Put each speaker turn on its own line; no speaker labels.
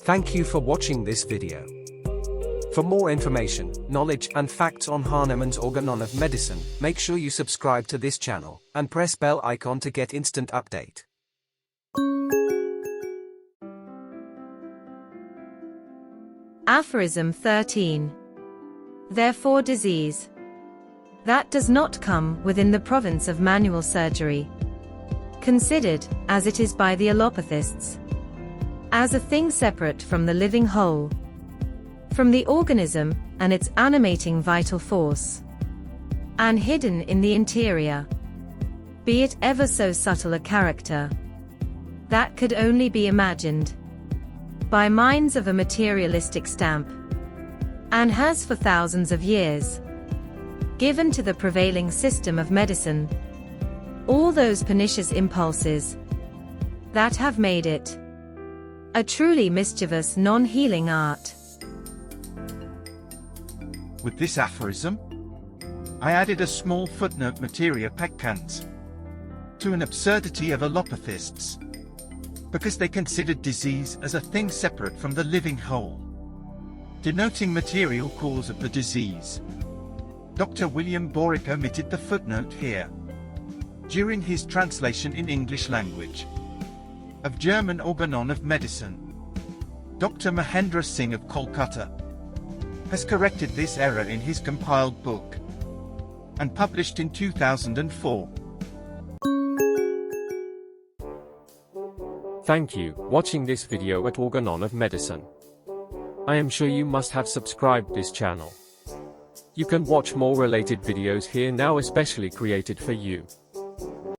Thank you for watching this video. For more information, knowledge and facts on Hahnemann's Organon of Medicine, make sure you subscribe to this channel and press bell icon to get instant update.
Aphorism 13. Therefore disease that does not come within the province of manual surgery, considered, as it is by the allopathists, as a thing separate from the living whole, from the organism and its animating vital force, and hidden in the interior, be it ever so subtle a character, that could only be imagined by minds of a materialistic stamp, and has for thousands of years given to the prevailing system of medicine all those pernicious impulses that have made it a truly mischievous non-healing art.
With this aphorism, I added a small footnote materia peccans to an absurdity of allopathists, because they considered disease as a thing separate from the living whole, denoting material cause of the disease. Dr. William Borick omitted the footnote here during his translation in English language of German Organon of Medicine. Dr. Mahendra Singh of Kolkata has corrected this error in his compiled book and published in 2004.
Thank you for watching this video at Organon of Medicine. I am sure you must have subscribed this channel. You can watch more related videos here now, especially created for you.